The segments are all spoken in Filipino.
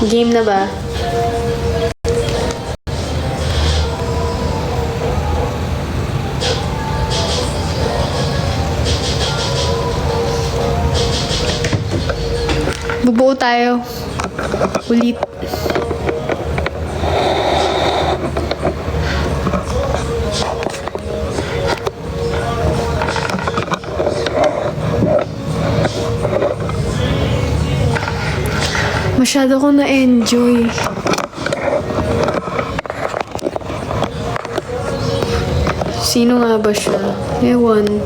Game na ba? Bubuo tayo. Ulit. Masyado ko na-enjoy. Sino nga ba siya? Ewan.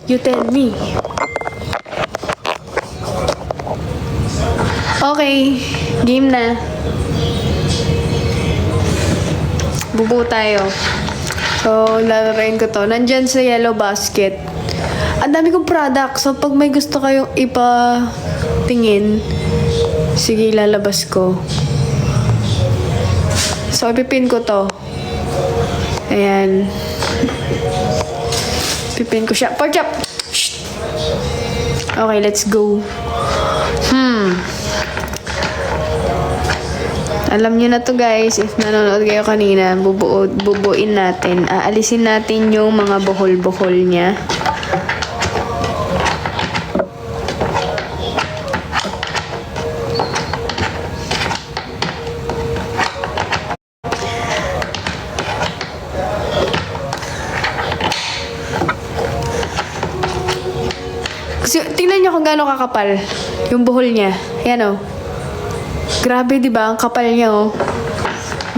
You tell me. Okay. Game na. Bubuo tayo. So, lalaroin ko to. Nandyan sa yellow basket. Ang dami kong product. So, pag may gusto kayong ipatingin, sige, lalabas ko. So, ipipin ko to. Ayan. Pipin ko siya. Pork chop! Okay, let's go. Alam nyo na to guys, if nanonood kayo kanina, bubuin natin. Aalisin natin yung mga buhol-buhol niya. Kasi, tingnan nyo kung gaano kakapal yung buhol niya. Yan o. Grabe, di ba? Ang kapal niya, oh.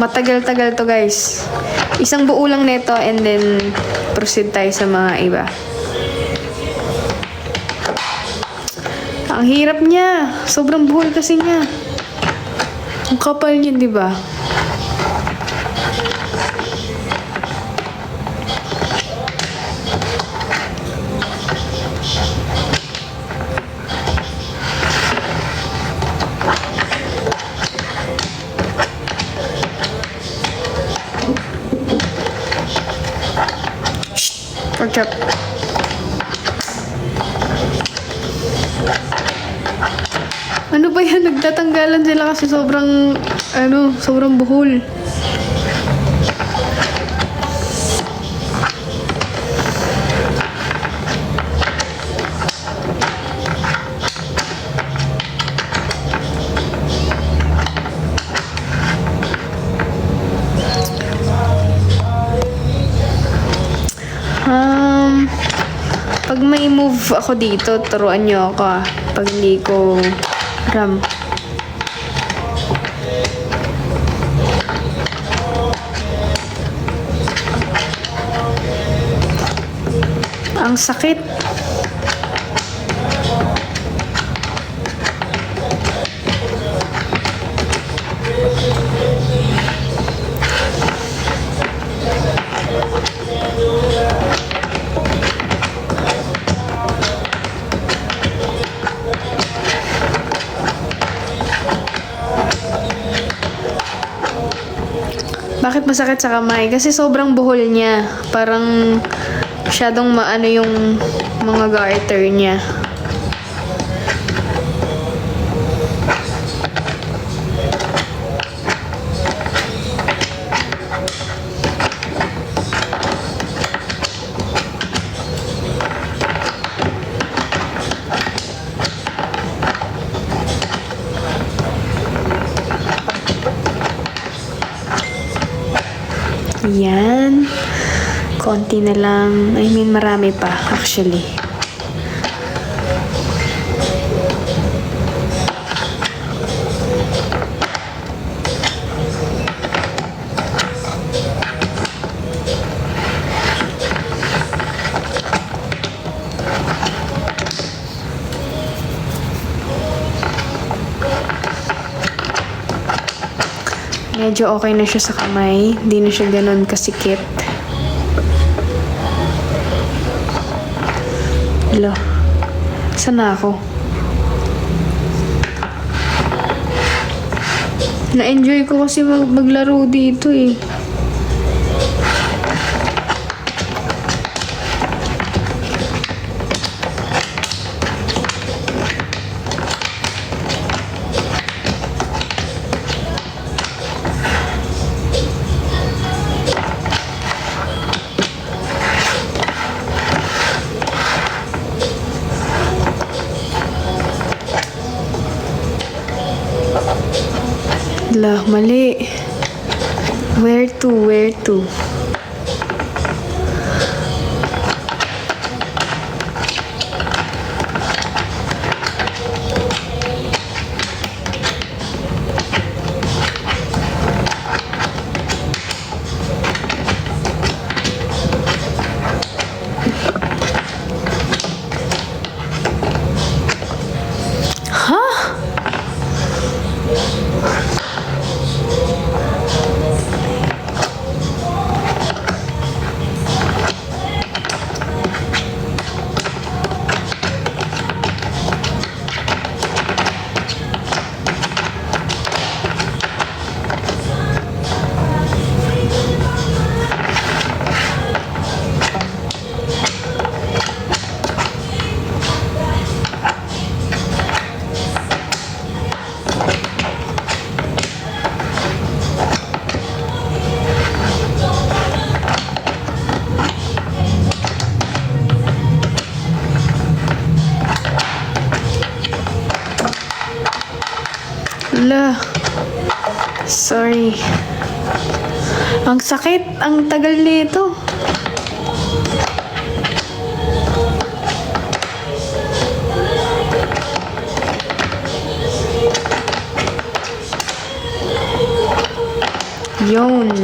Matagal-tagal to, guys. Isang buo lang nito and then proceed tayo sa mga iba. Ang hirap niya. Sobrang buhol kasi niya. Ang kapal niya, di ba? Pork chop. Ano ba yan? Nagtatanggalan sila kasi sobrang buhol. Pag may move ako dito, turuan nyo ako ah. Pag hindi ko ram. Ang sakit. Bakit masakit sa kamay? Kasi sobrang buhol niya. Parang masyadong maano yung mga garter niya. Yan. Konti na lang. I mean, marami pa, actually. Medyo okay na siya sa kamay. Hindi na siya ganun kasikip. Hello. Saan na ako? Na-enjoy ko kasi maglaro dito eh. Lah, mali. Where to? Where to? Huh? Lah. Sorry. Ang sakit. Ang tagal nito. Yun.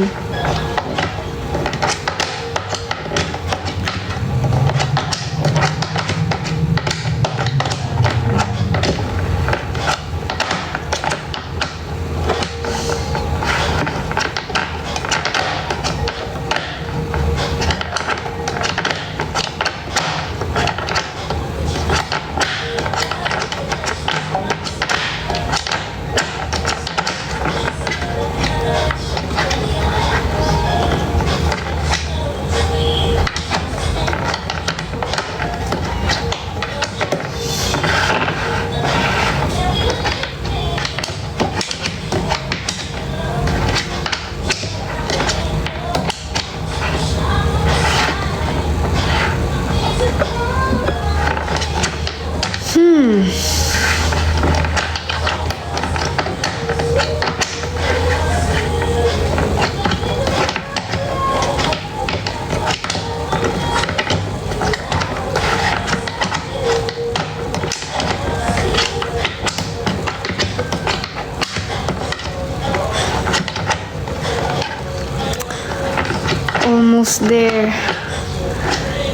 Almost there.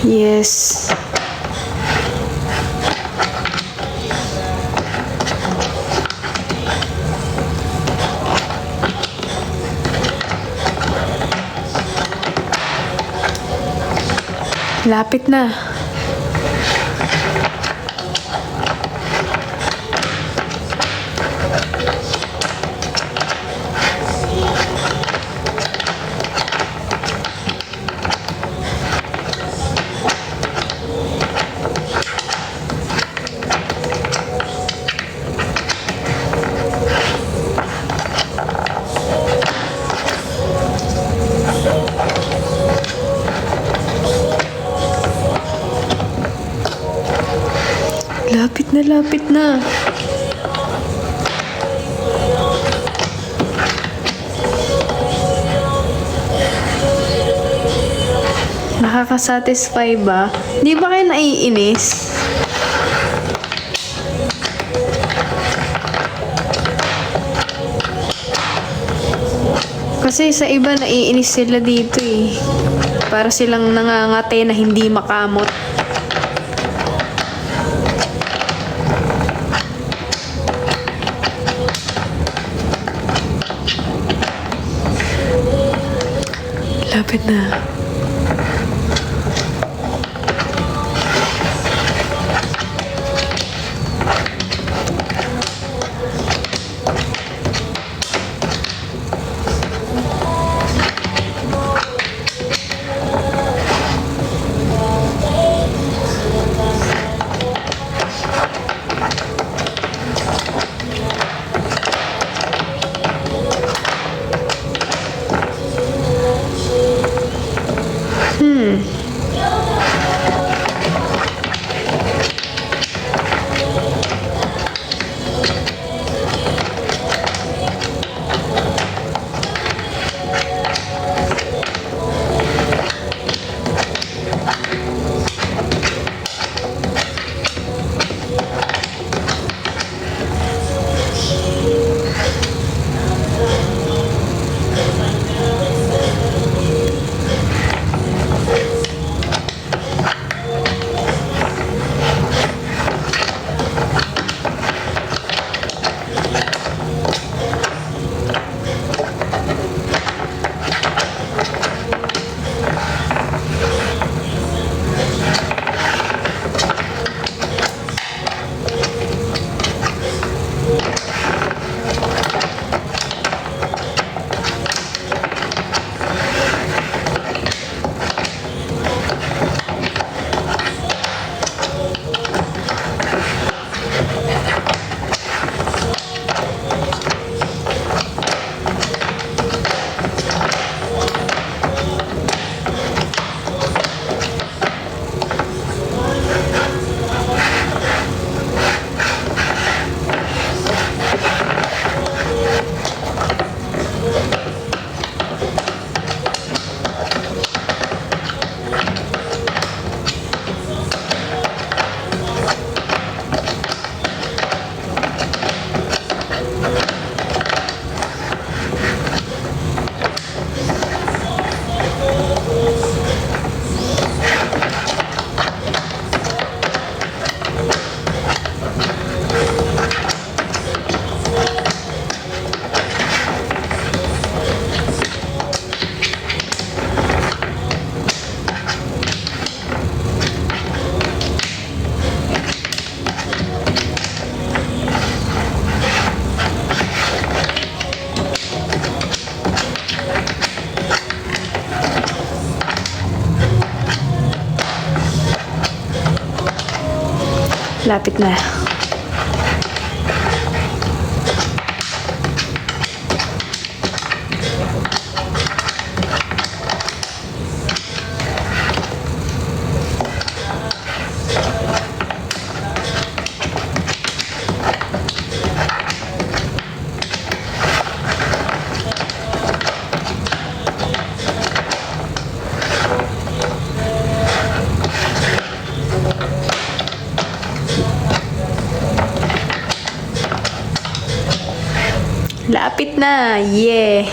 Yes. Lapit na. Lapit na, lapit na. Nakakasatisfy ba? Di ba kayo naiinis? Kasi sa iba naiinis sila dito eh. Para silang nangangate na hindi makamot. Lapit na. Lapit na. Lapit na. Yeah.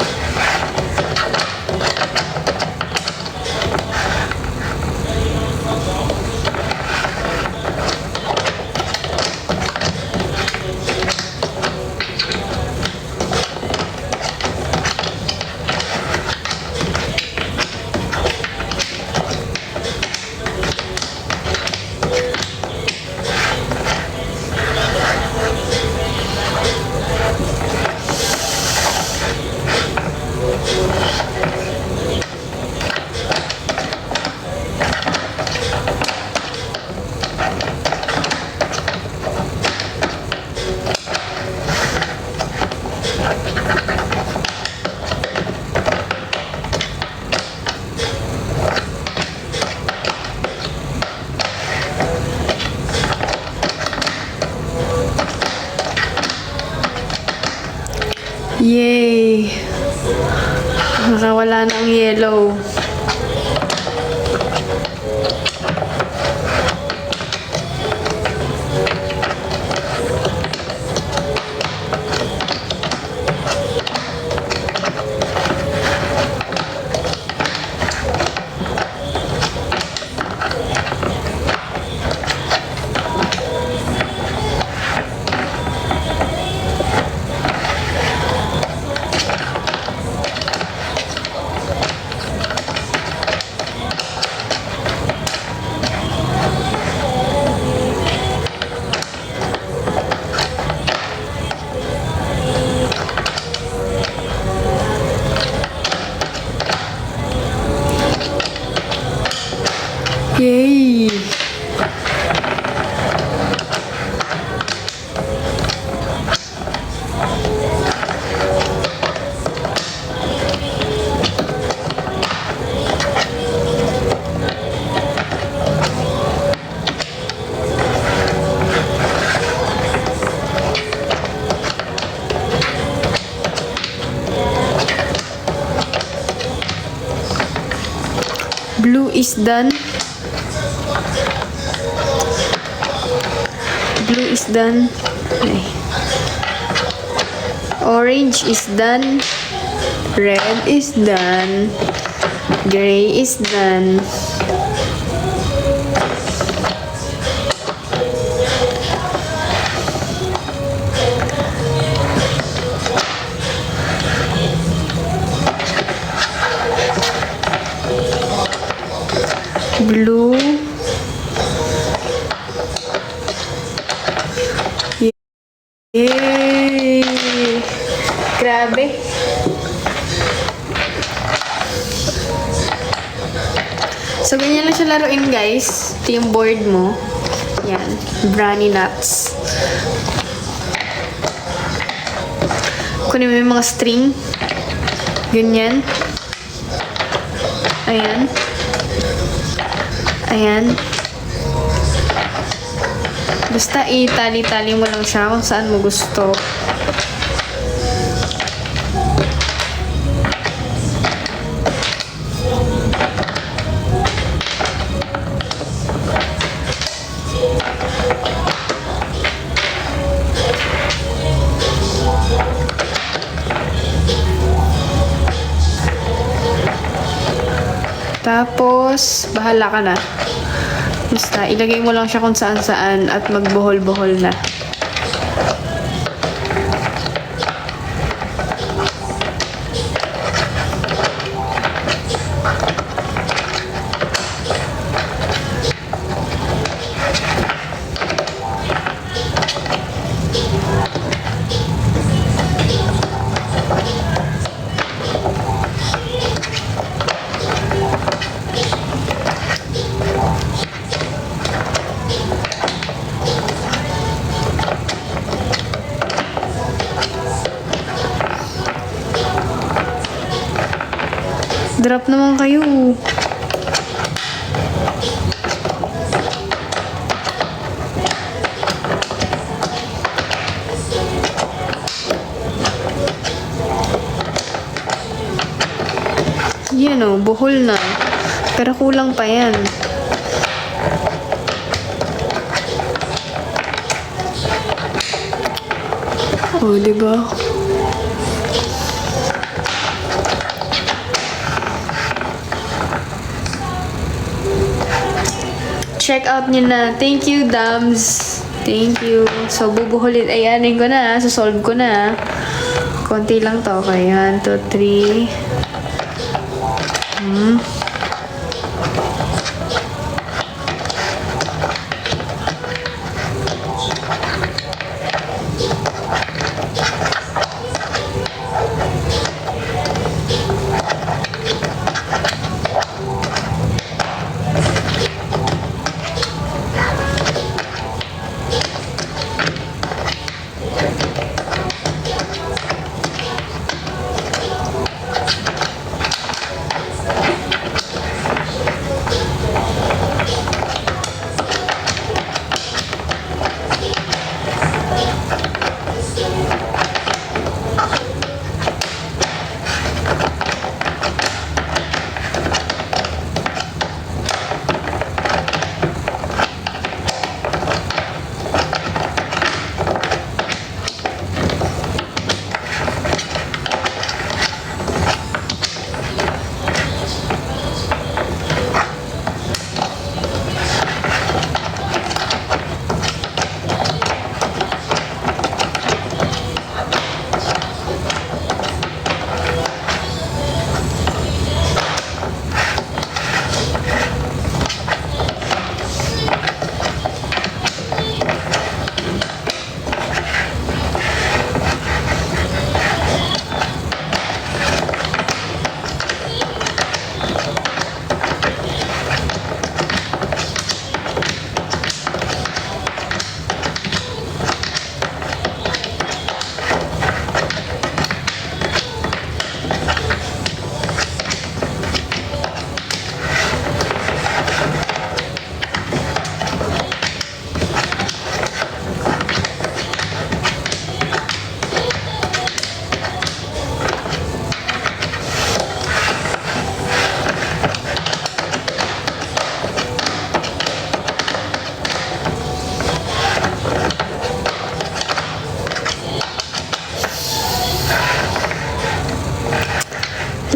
Yay! Nakawala na ang yellow. Yay! Blue is done. Blue is done. Okay. Orange is done. Red is done. Gray is done. Blue. Yay! Grabe. So, ganyan lang siya laruin, guys. Ito yung board mo. Yan. Brownie nuts. Kunin mo yung mga string. Ganyan. Ayan. Ayan. Basta itali-tali mo lang siya kung saan mo gusto. Tapos, bahala ka na. Basta, ilagay mo lang siya kung saan-saan at magbuhol-buhol na. Drop naman kayo. Yan o, buhol na. Pero kulang pa yan. O, diba? Check out nyo na. Thank you, Dams. Thank you. So, bubuhulin. Ayanin ko na. Solve ko na. Konti lang to. Okay, 1, 2, 3.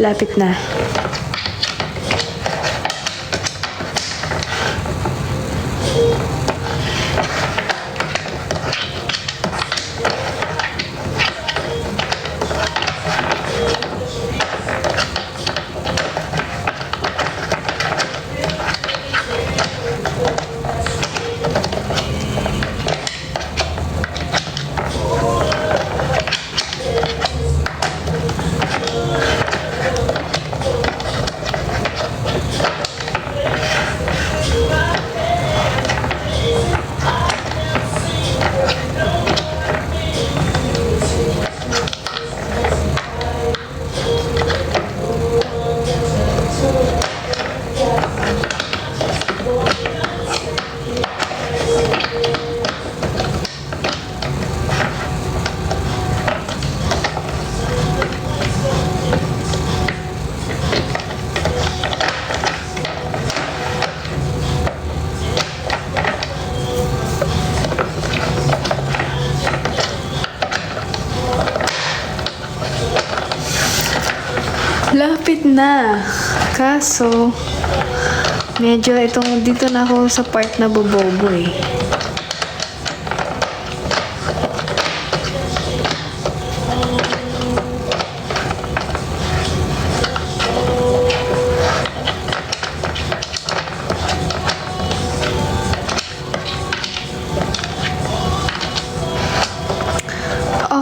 Lapit na. Lapit na. Kaso, medyo dito na ako sa part na bobobo eh.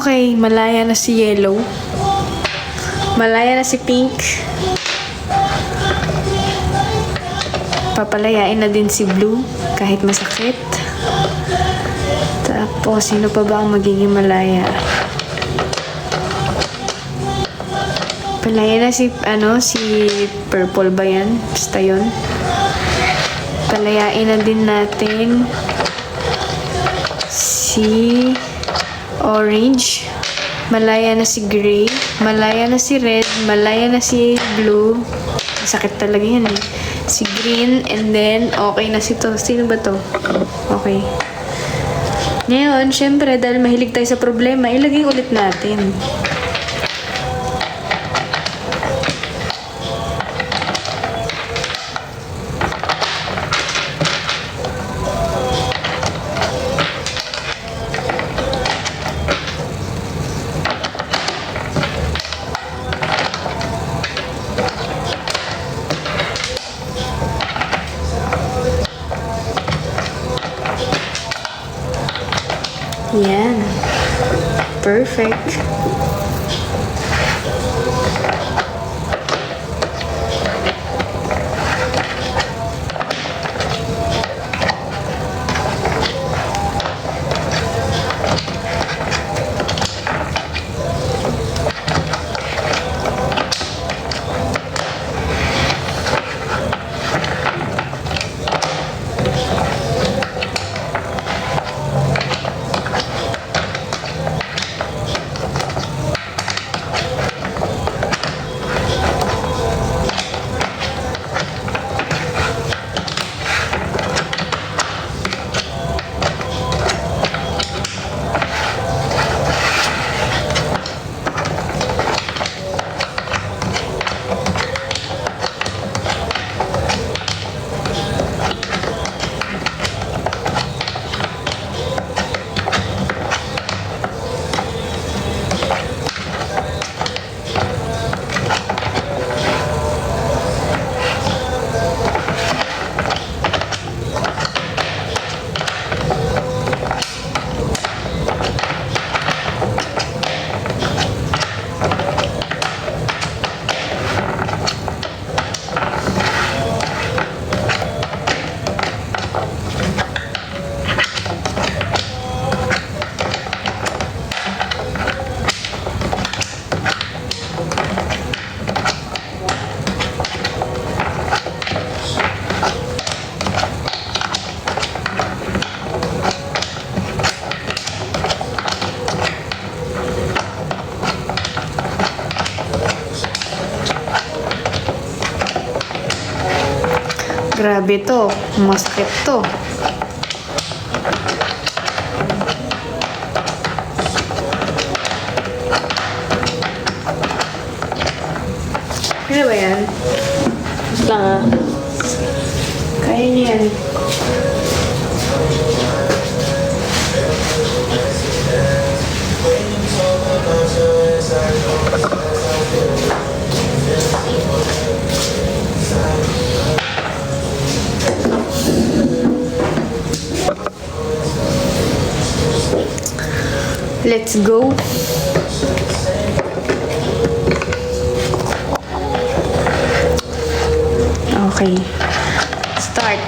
Okay, malaya na si yellow. Malaya na si pink. Papalayain na din si blue kahit masakit. Tapos, sino pa ba ang magiging malaya? Palayan na si Purple ba yan? Basta yun. Palayain na din natin si Orange. Malaya na si Gray. Malaya na si Red. Malaya na si Blue. Masakit talaga yan eh. Si Green. And then, okay na si to. Sino ba to? Okay. Ngayon, syempre, dahil mahilig tayo sa problema, ilagay ulit natin. Yan. Perfect. Grabe to. Masakit to. Kaya ba yan? Lang ah. Kaya niya yan. Let's go. Okay. Start.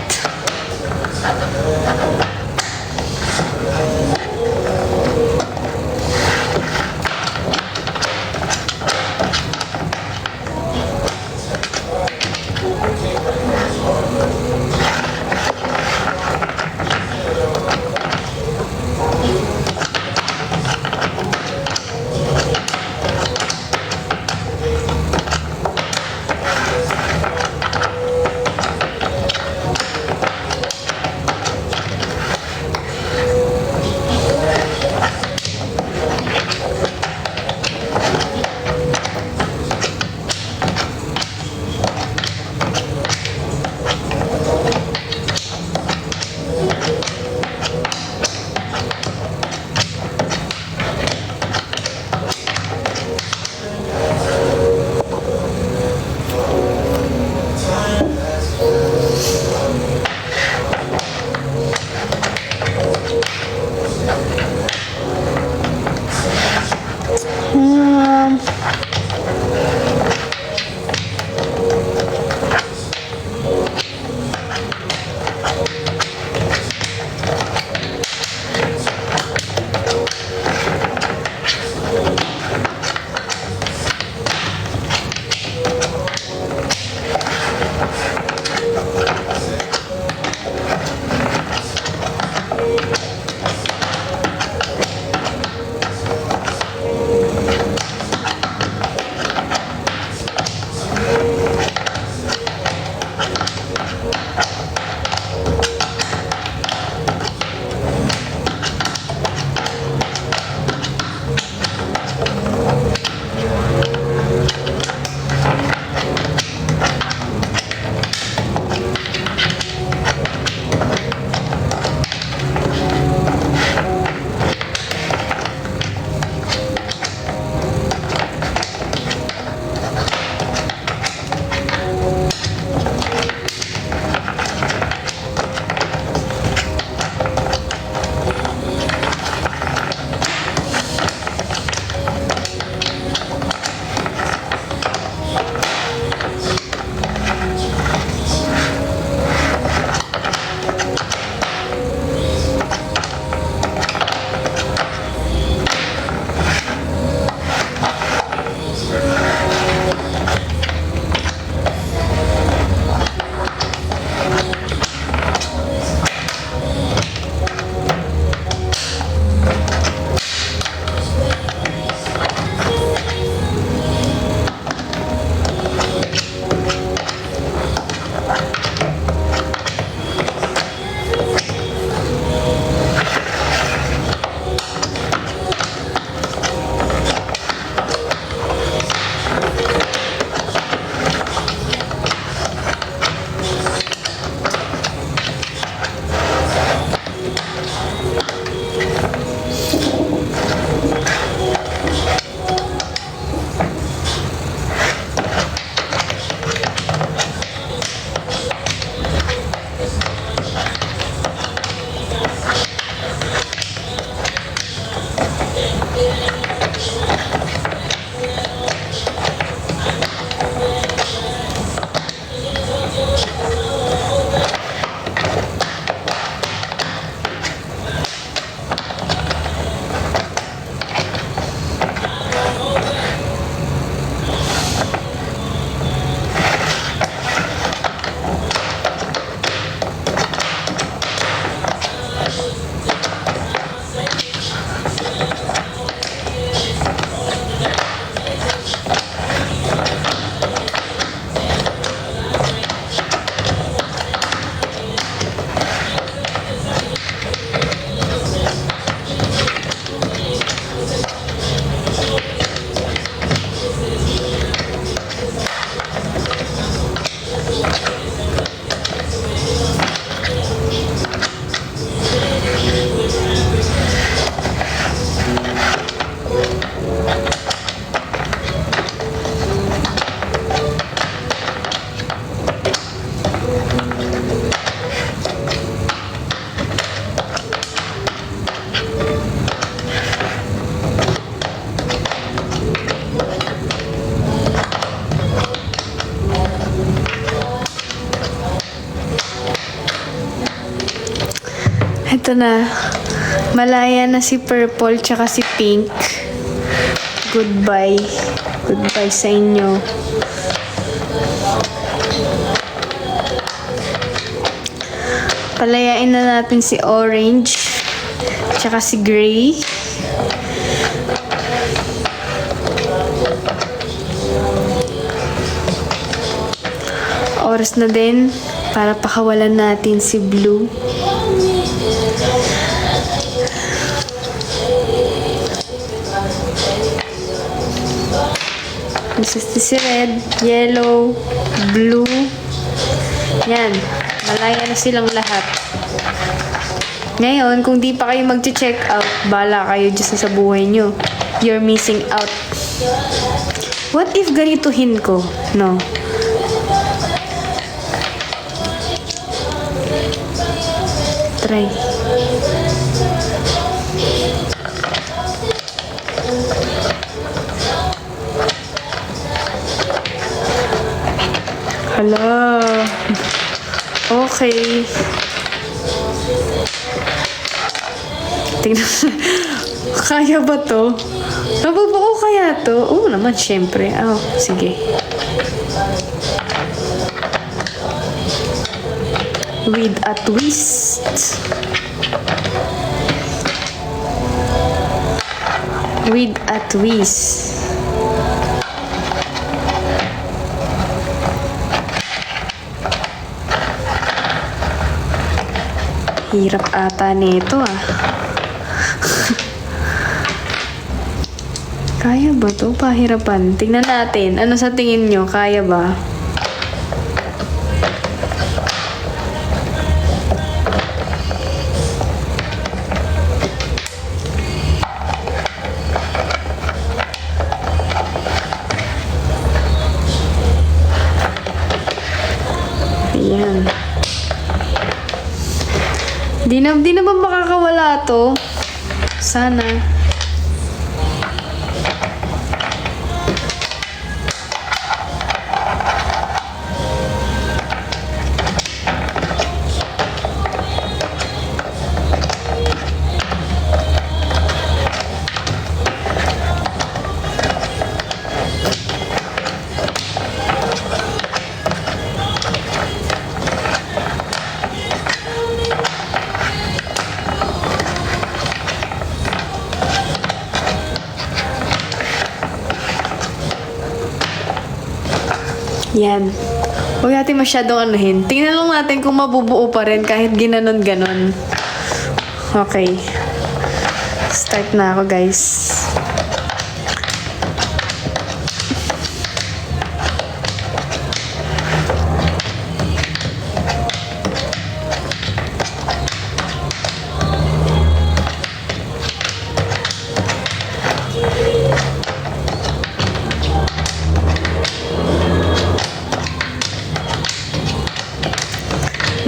Ito na. Malaya na si purple tsaka si pink. Goodbye. Goodbye sa inyo. Palayain na natin si orange tsaka si gray. Oras na din para pakawalan natin si blue. This is si red, yellow, blue. Yan. Malaya na silang lahat. Ngayon, kung di pa kayo mag-check out, bala kayo dyan sa buhay nyo. You're missing out. What if ganituhin ko? No. Try. Hala. Okay. Tingnan. Kaya ba to? Nabubuo kaya to? Oo naman, syempre. Oh, sige. With a twist. With a twist. Hirap ata nito ah. Kaya ba to? Pahirapan. Tingnan natin. Ano sa tingin nyo? Kaya ba? Ayan. Di na ba makakawala to? Sana. Yan. Huwag natin masyadong anuhin. Tingnan lang natin kung mabubuo pa rin kahit ginanon-ganon. Okay. Start na ako, guys.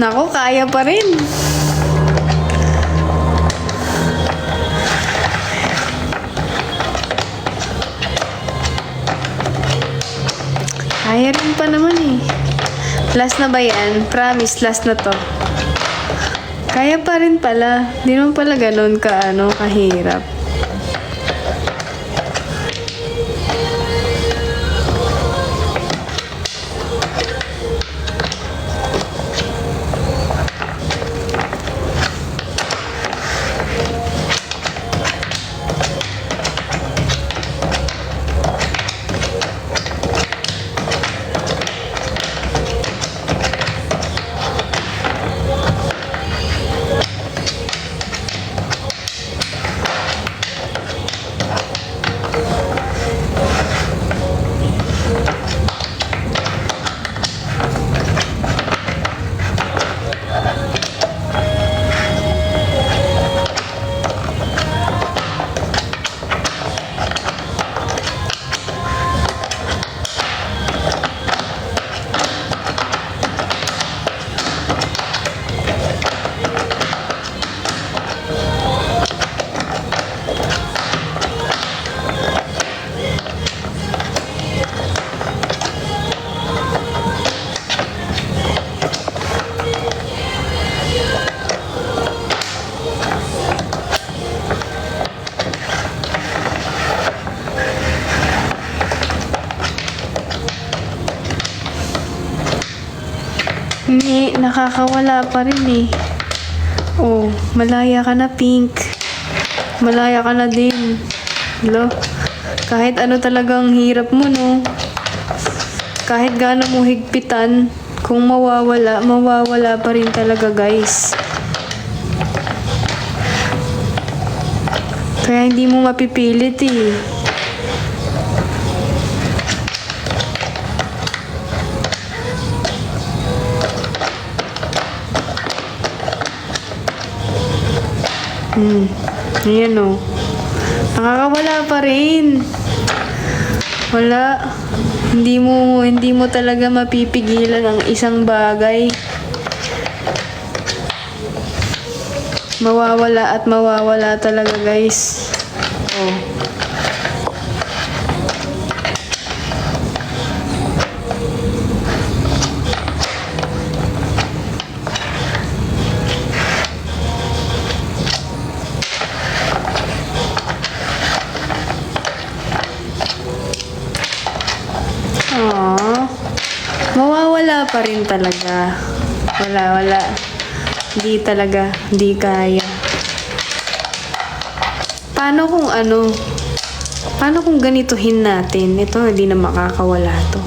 Nako, kaya pa rin. Kaya rin pa naman eh. Last na ba yan? Promise, last na to. Kaya pa rin pala. Di naman pala ganun kahirap. Hindi, nakakawala pa rin eh. Oh, malaya ka na, Pink. Malaya ka na din. Hello? Kahit ano talagang hirap mo, no? Kahit gaano mo higpitan, kung mawawala, mawawala pa rin talaga, guys. Kaya hindi mo mapipilit eh. Ayan o. Nakakawala pa rin. Wala. Hindi mo talaga mapipigilan ang isang bagay. Mawawala at mawawala talaga, guys. Oh. Aww. Mawawala pa rin talaga. Wala. Hindi talaga. Hindi kaya. Paano kung ganituhin natin? Ito, hindi na makakawala to.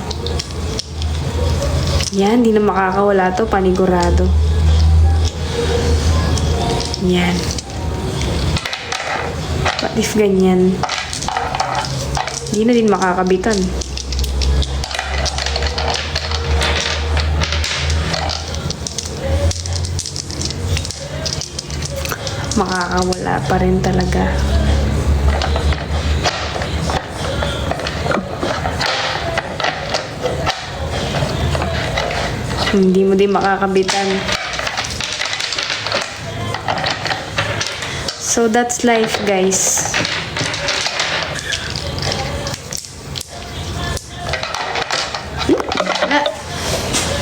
Yan, hindi na makakawala to. Panigurado. Yan. What if ganyan? Hindi na din makakabitan. Makakawala pa rin talaga. Hindi mo din makakabitan. So that's life, guys.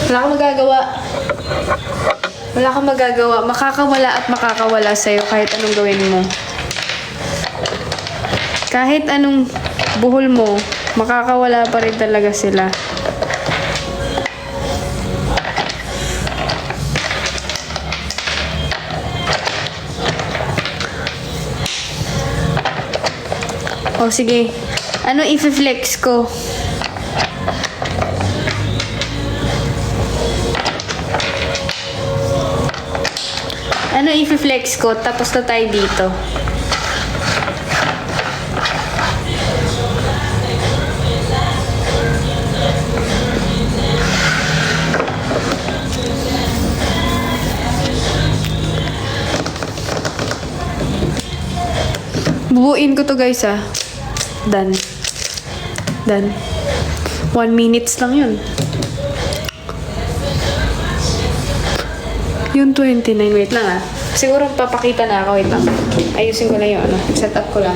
Wala akong magagawa. Wala kang magagawa. Makakawala at makakawala sa'yo kahit anong gawin mo. Kahit anong buhol mo, makakawala pa rin talaga sila. O sige, ano i-flex ko? Ano i-flex ko? Tapos na tayo dito. Bubuin ko to, guys, ah. Done. 1 minutes lang yun. Yung 29, wait lang ah. Siguro papakita na ako, wait lang. Ayusin ko lang yung set up ko lang.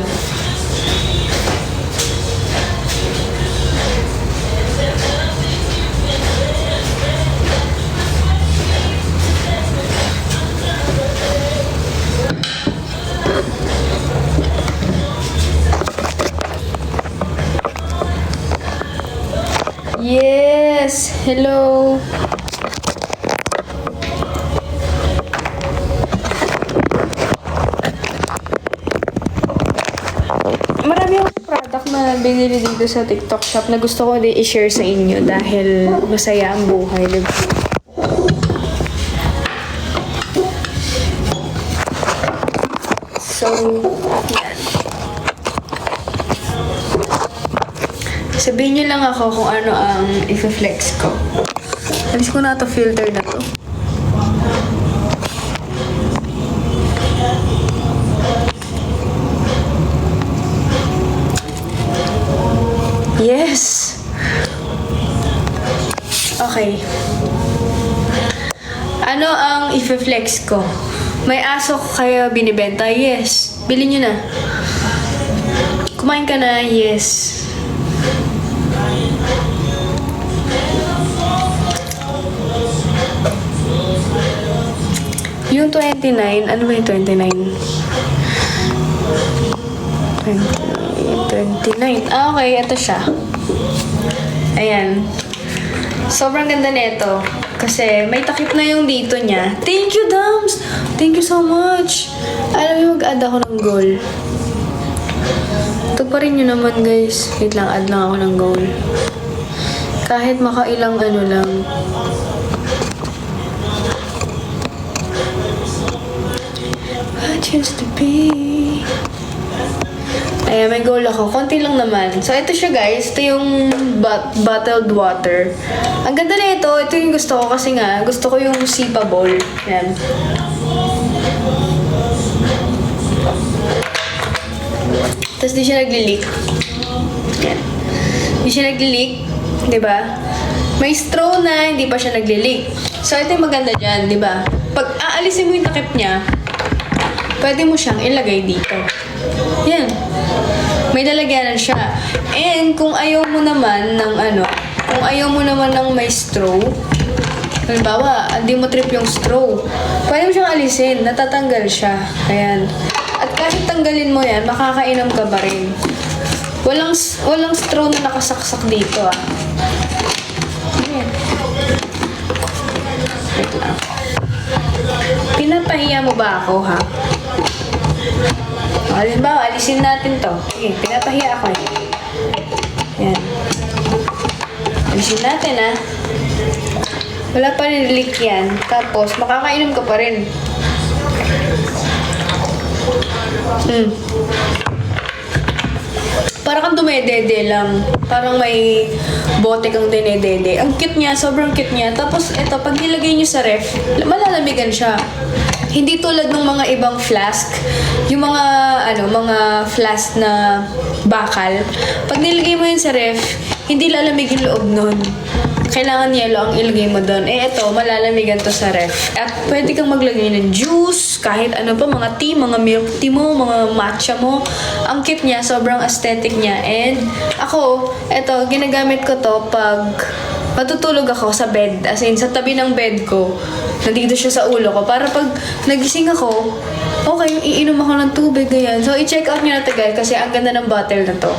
Yes! Hello! Marami akong product na binili dito sa TikTok shop na gusto ko din i-share sa inyo dahil masaya ang buhay. Diba? So, yan. Sabihin nyo lang ako kung ano ang i-flex ko. Alis ko na ito filter na to. Yes! Okay. Ano ang i-flex ko? May aso kaya binibenta? Yes. Bilhin nyo na. Kumain ka na? Yes. Yung 29, ano ba yung 29? 29. Ah, okay. Ito siya. Ayan. Sobrang ganda nito. Kasi may takip na yung dito niya. Thank you, Dams! Thank you so much! Alam niyo, mag-add ako ng goal. Ito pa rin yun naman, guys. Wait lang, add lang ako ng goal. Kahit makailang ano lang. What used to be. Ayan, may goal ako. Konti lang naman. So, ito siya, guys. Ito yung bottled water. Ang ganda na ito. Ito yung gusto ko kasi nga, gusto ko yung sippable. Ayan. Tapos di siya nagli-leak. Ayan. Di siya nagli-leak. Diba? May straw na, hindi pa siya nagli-leak. So, ito yung maganda dyan, diba? Pag aalisin mo yung takip niya, pwede mo siyang ilagay dito. Yan. May lalagyanan siya. And kung ayaw mo naman ng kung ayaw mo naman ng may straw, halimbawa, hindi mo trip yung straw, pwede mo siyang alisin. Natatanggal siya. Ayan. At kahit tanggalin mo yan, makakainom ka ba rin? Walang straw na nakasaksak dito, ah. Ayan. Wait lang. Pinapahiya mo ba ako, ha? Halimbawa, alisin natin to. Sige, pinapahiya ako, eh. Ayan. Alisin natin, ha? Wala pa rin leak yan. Tapos, makakainom ka pa rin. Parang kang dumedede lang. Parang may bote kang dinedede. Ang cute niya, sobrang cute niya. Tapos ito, pag nilagay niyo sa ref, malalamigan siya. Hindi tulad ng mga ibang flask. Yung mga, mga flask na bakal. Pag nilagay mo yun sa ref, hindi lalamig yung loob nun. Kailangan yelo ang ilagay mo doon. Ito, malalamigan to sa ref. At pwede kang maglagay ng juice, kahit ano pa, mga tea, mga milk tea mo, mga matcha mo. Ang cute niya, sobrang aesthetic niya. And ako, ito, ginagamit ko to pag matutulog ako sa bed. As in, sa tabi ng bed ko, nandito siya sa ulo ko. Para pag nagising ako, okay, iinom ako ng tubig, ganyan. So, i-check out nyo na tagal kasi ang ganda ng bottle na to.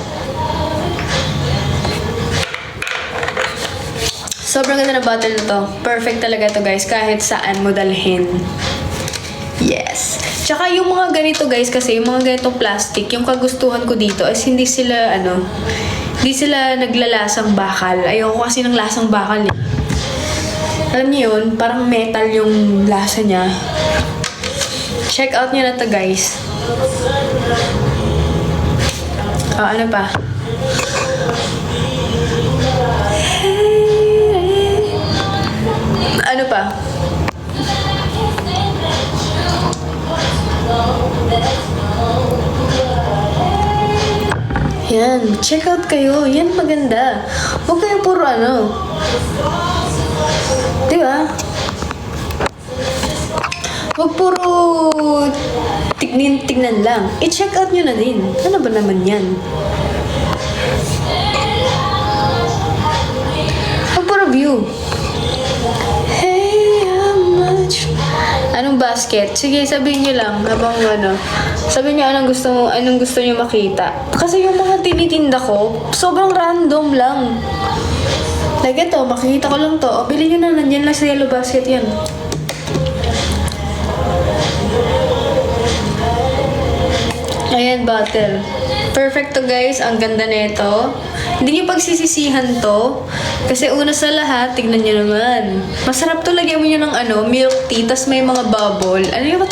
Sobrang ganda na bottle na to. Perfect talaga to, guys. Kahit saan mo dalhin. Yes. Tsaka yung mga ganito, guys, kasi yung mga ganitong plastic, yung kagustuhan ko dito is hindi sila, hindi sila naglalasang bakal. Ayoko kasi ng lasang bakal, eh. Alam niyo yun? Parang metal yung lasa niya. Check out nyo na to, guys. Ano pa? Ano pa? Yan. Check out kayo. Yan maganda. Huwag kayo puro diba? Huwag puro tignan lang. I-check out nyo na din. Ano ba naman yan? Huwag puro view. Anong basket? Sige, sabihin niyo lang habang sabihin niyo anong gusto niyo makita. Kasi yung mga tinitinda ko, sobrang random lang. Like ito, makikita ko lang to. O, bilhin niyo na, nandiyan lang sa yellow basket yan. Ayan, bottle. Perfect to, guys. Ang ganda nito. Hindi niyo pagsisisihan to. Kasi una sa lahat, tignan niyo naman. Masarap to, lagyan mo niyo ng milk tea, tas may mga bubble. Ano yung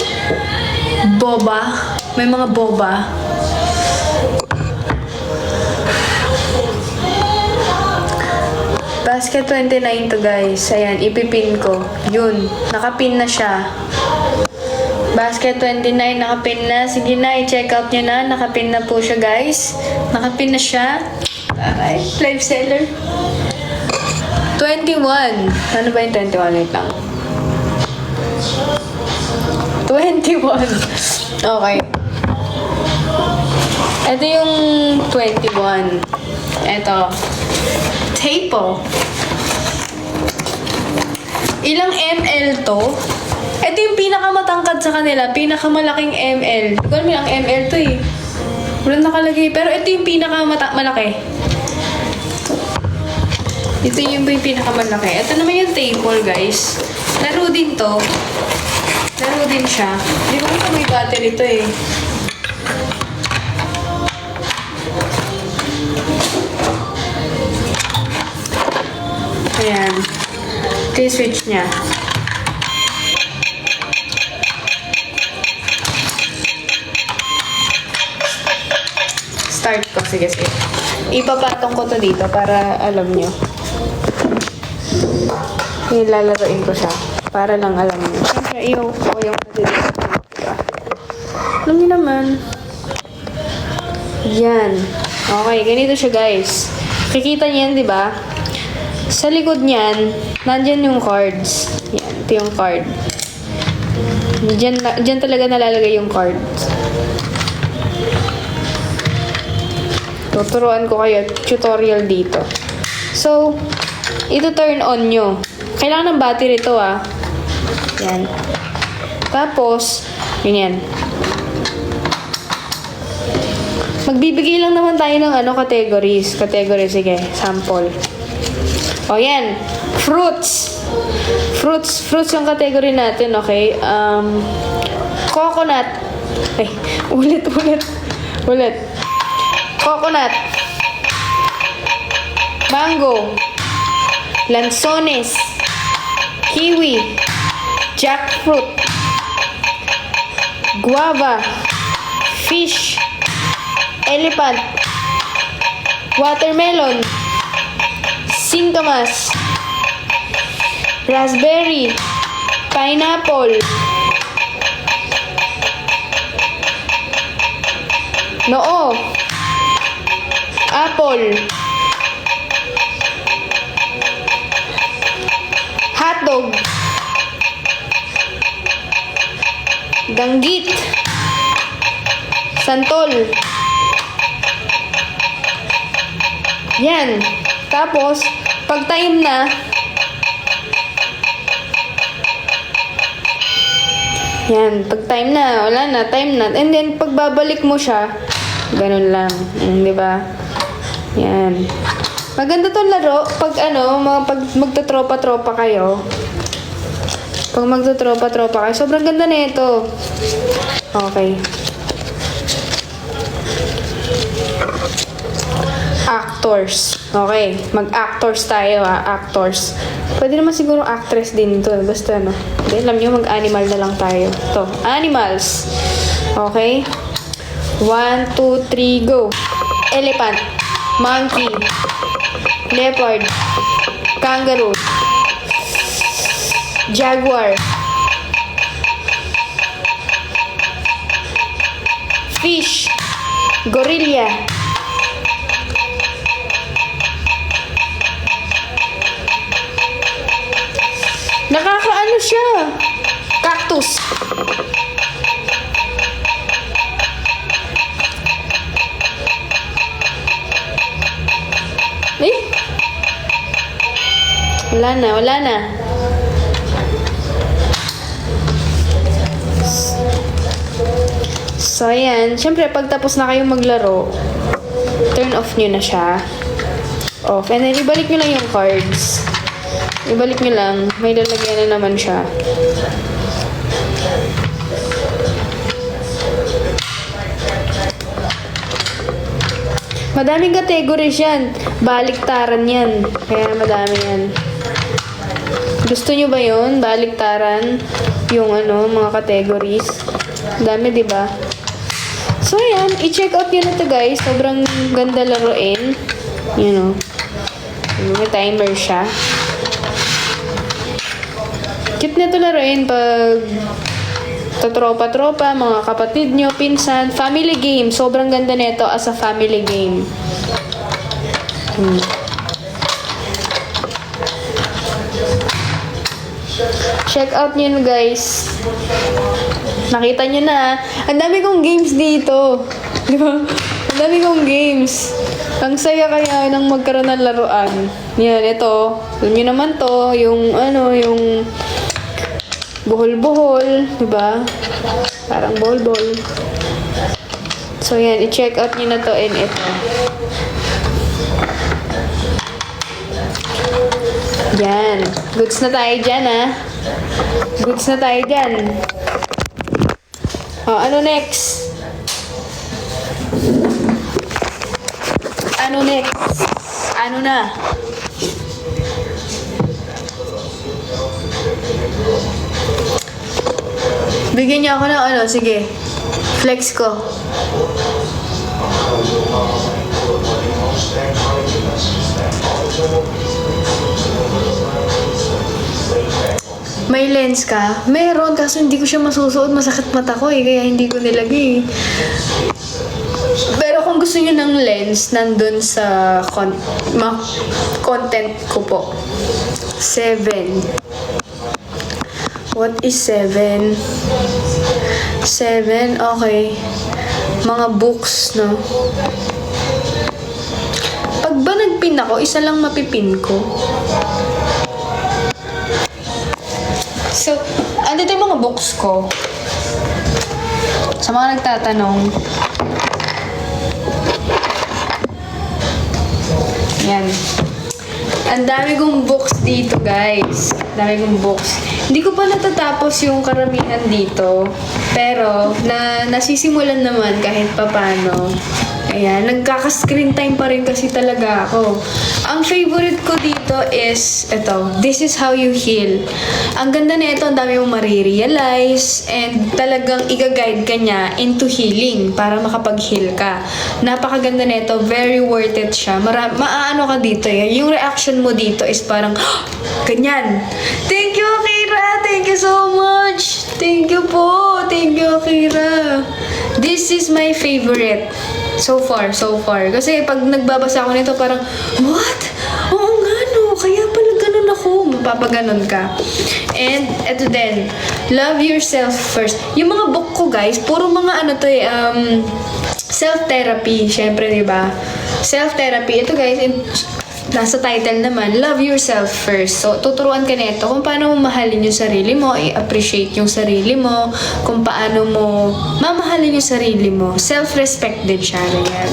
boba? May mga boba. Basket 29 to, guys. Ayan, ipipin ko. Yun, nakapin na siya. Basket 29, nakapin na. Sige na, i-check out nyo na. Nakapin na po siya, guys. Nakapin na siya. Alright, live seller. 21. Ano ba yung 21? Wait lang. 21. Okay. Ito yung 21. Ito. Tapo. Ilang ml to? Ito yung pinakamatangkad sa kanila. Pinakamalaking ml. Hindi ko alam yung ml to, eh. Walang nakalagay. Pero ito yung pinakamalaki. Ito yung ba yung pinakamalaki. Ito naman yung table, guys. Laro din to. Laro din siya. Hindi ko kung may battery to eh. Ayan. Ito yung switch niya. Start ko. Sige, sige. Ipapatong ko to dito para alam nyo. Lalaroin ko siya. Para lang alam nyo. Siyempre, iyo ko yung diba? Alam nyo naman. Yan. Okay, ganito siya guys. Kikita niyan, di ba? Sa likod niyan, nandyan yung cards. Yan, ito yung card. Diyan talaga nalalagay yung cards. Tuturuan ko kayo tutorial dito. So, ito turn on nyo. Kailangan ng battery to ah. Yan. Tapos, ganyan. Magbibigay lang naman tayo ng categories. Categories, sige. Sample. O, yan. Fruits. Fruits yung category natin, okay? Coconut. Ay, ulit. Coconut. Mango. Lanzones. Kiwi. Jackfruit. Guava. Fish. Elephant. Watermelon. Singkamas. Raspberry. Pineapple. Noo. Apple. Hotdog. Danggit. Santol. Yan. Tapos, pag time na, yan, pag time na, wala na, time na. And then, pag babalik mo siya, ganun lang. Di ba? Yan. Maganda tong laro pag pag magtotropa-tropa kayo. Pag magtotropa-tropa kayo, sobrang ganda na ito. Okay. Actors. Okay. Mag-actors tayo Actors. Pwede naman siguro actress din to. Basta Hindi, alam nyo, mag-animal na lang tayo. To. Animals. Okay. 1, 2, 3, go. Elephant. Monkey. Leopard. Kangaroo. Jaguar. Fish. Gorilla. Nakakaano siya? Cactus. Wala na. So, ayan. Siyempre, pag tapos na kayong maglaro, turn off nyo na siya. Off. And then, ibalik nyo lang yung cards. Ibalik nyo lang. May lalagyan na naman siya. Madaming categories yan. Baliktaran yan. Kaya madami yan. Gusto nyo ba yun? Baliktaran yung mga categories. Dami, di ba? So, ayan. I-check out nyo na to guys. Sobrang ganda laruin. May timer siya. Cute na to laruin pag tropa-tropa, mga kapatid nyo, pinsan, family game. Sobrang ganda nito as a family game. Check out nyo guys. Nakita nyo na. Ang dami kong games dito. Di ba? Ang dami kong games. Ang saya kaya nang magkaroon ng laruan. Yan, ito. Alam nyo naman to. Yung yung buhol-buhol. Diba? Parang bol-bol. So, yan. I-check out nyo na to and ito. Yan. Goods na tayo dyan, ha? Goods na tayo dyan. O, ano next? Ano next? Ano na? Bigyan niyo ako ng ano, sige. Flex ko. May lens ka? Meron, kaso hindi ko siya masusuot. Masakit mata ko eh, kaya hindi ko nilagay. Pero kung gusto niyo ng lens, nandun sa content ko po. 7. What is 7? 7, okay. Mga books, no? Pag ba nagpin ako, isa lang mapipin ko. So, andito yung mga books ko. Sa mga nagtatanong. Yan. Ang dami kong books dito, guys. Ang dami kong books. Hindi ko pa natatapos yung karamihan dito. Pero, nasisimulan naman kahit papano. Ayan, nagkaka-screen time pa rin kasi talaga ako. Ang favorite ko dito is, ito, This is How You Heal. Ang ganda na ito, ang dami mong marirealize and talagang i-guide ka niya into healing para makapag-heal ka. Napakaganda na ito, very worth it siya. Maaano ka dito eh. Yung reaction mo dito is parang, ganyan. Thank you, Akira! Thank you so much! Thank you po! Thank you, Akira! This is my favorite. So far. Kasi pag nagbabasa ako nito, parang, what? Oo nga, no. Kaya pala ganun ako. Mapapaganon ka. And, eto din. Love yourself first. Yung mga book ko, guys, puro mga ano to eh, self-therapy. Syempre, diba? Self-therapy. Ito, guys, nasa title naman, Love Yourself First. So, tuturuan ka nito kung paano mo mahalin yung sarili mo, i-appreciate yung sarili mo, kung paano mo mamahalin yung sarili mo. Self-respect din siya, ganyan.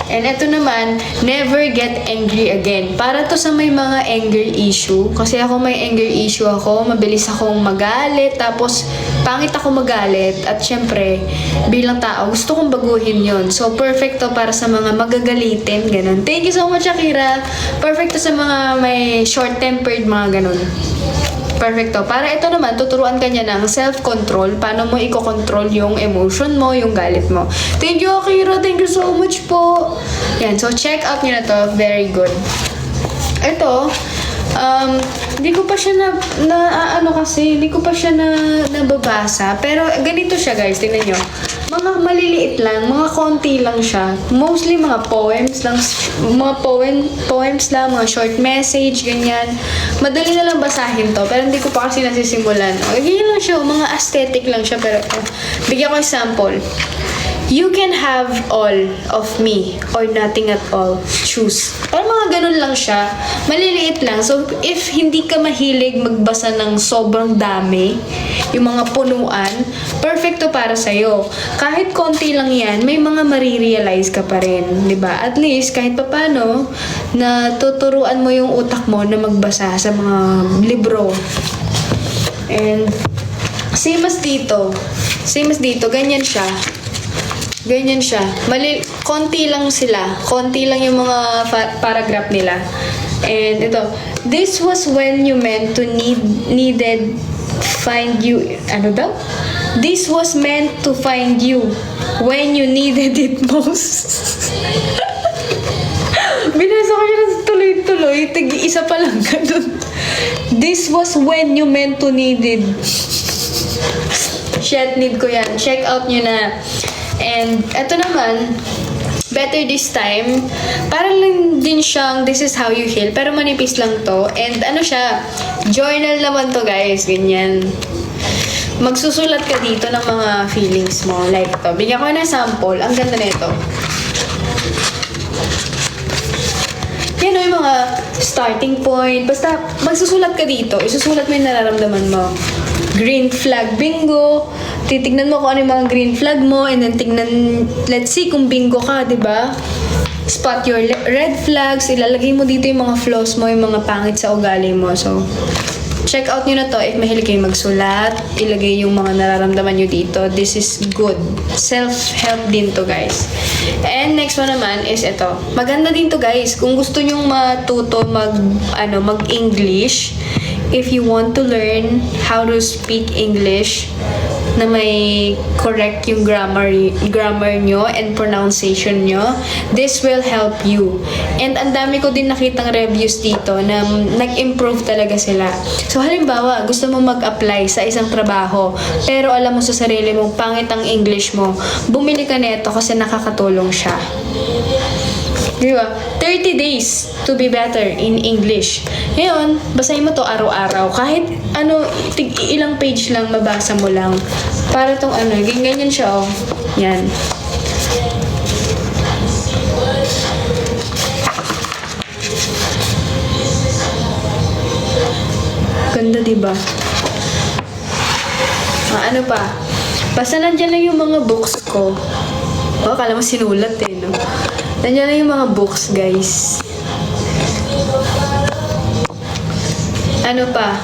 And ito naman, never get angry again. Para to sa may mga anger issue. Kasi ako may anger issue ako. Mabilis akong magalit. Tapos, pangit ako magalit. At syempre, bilang tao, gusto kong baguhin yon. So, perfect to para sa mga magagalitin. Ganun. Thank you so much, Akira. Perfect to sa mga may short-tempered, mga ganun. Perfecto. Para ito naman, tuturuan ka niya ng self-control. Paano mo i-control yung emotion mo, yung galit mo. Thank you, Akira. Thank you so much po. Yan. So, check out nyo na to. Very good. Ito, hindi ko pa siya hindi ko pa siya nababasa. Pero, ganito siya, guys. Tingnan nyo. Mga maliliit lang, mga konti lang siya. Mostly mga poems lang, poems lang, mga short message, ganyan. Madali na lang basahin to, pero hindi ko pa kasi nasisimulan. Ganyan lang siya, mga aesthetic lang siya, pero bigyan ko example. You can have all of me or nothing at all. Choose. Parang mga ganun lang siya. Maliliit lang. So, if hindi ka mahilig magbasa ng sobrang dami, yung mga punuan, perfecto para sa'yo. Kahit konti lang yan, may mga marirealize ka pa rin. Diba? At least, kahit papano, na tuturuan mo yung utak mo na magbasa sa mga libro. And, same as dito. Ganyan siya. Ganyan siya. Konti lang sila. Konti lang yung mga paragraph nila. And ito, this was when you meant to needed find you. Ano daw? This was meant to find you when you needed it most. Binasa ko siya tuloy-tuloy. Isa pa lang ganun. This was when you meant to needed. Shit, need ko yan. Check out nyo na. And, eto naman, Better This Time, parang lang din siyang This Is How You Heal, pero manipis lang to. And ano siya, journal naman to, guys, ganyan. Magsusulat ka dito ng mga feelings mo, like to. Bigyan ko na sample, ang ganda nito. Yan o yung mga starting point. Basta, magsusulat ka dito, isusulat mo yung nararamdaman mo. green flag bingo. Titignan mo kung ano yung mga green flag mo and then let's see kung bingo ka, di ba? Spot your red flags. Ilalagay mo dito yung mga flaws mo, yung mga pangit sa ugali mo. So, check out nyo na to if mahilig kayo magsulat. Ilagay yung mga nararamdaman nyo dito. This is good. Self-help din to, guys. And next one naman is ito. Maganda din to, guys. Kung gusto nyo matuto mag-English, if you want to learn how to speak English na may correct yung grammar nyo and pronunciation nyo, this will help you. And ang dami ko din nakitang reviews dito na nag-improve talaga sila. So halimbawa, gusto mo mag-apply sa isang trabaho, pero alam mo sa sarili mong pangit ang English mo, bumili ka nito kasi nakakatulong siya. Di ba? 30 days to be better in English. Ngayon, basahin mo to araw-araw. Kahit ilang page lang, mabasa mo lang. Para tong ganyan siya, oh. Yan. Ganda, diba? Ano pa? Basta nandyan lang yung mga books ko. Oh, kala mo sinulat no? Nandiyan na yung mga books, guys. Ano pa?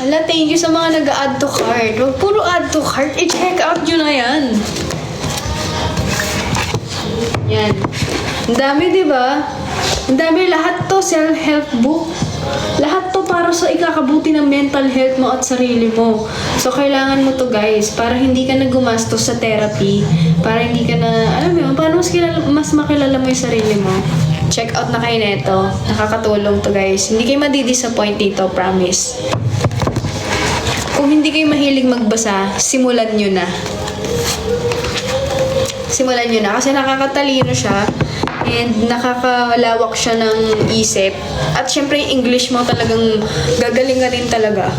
Hala, thank you sa mga nag-add to cart. Huwag puro add to cart. I-check out nyo na yan. Yan. Ang dami, diba? Ang dami. Lahat to self-help book. Lahat to para sa ikakabuti ng mental health mo at sarili mo. So, kailangan mo to, guys, para hindi ka na gumastos sa therapy, para hindi ka na, alam mo yun, paano mas makilala mo yung sarili mo. Check out na kayo neto. Nakakatulong to, guys. Hindi kayo madi-disappoint dito, promise. Kung hindi kayo mahilig magbasa, simulan nyo na. Simulan nyo na kasi nakakatalino siya. And nakakalawak siya ng isip. At syempre, yung English mo talagang gagaling ka rin talaga.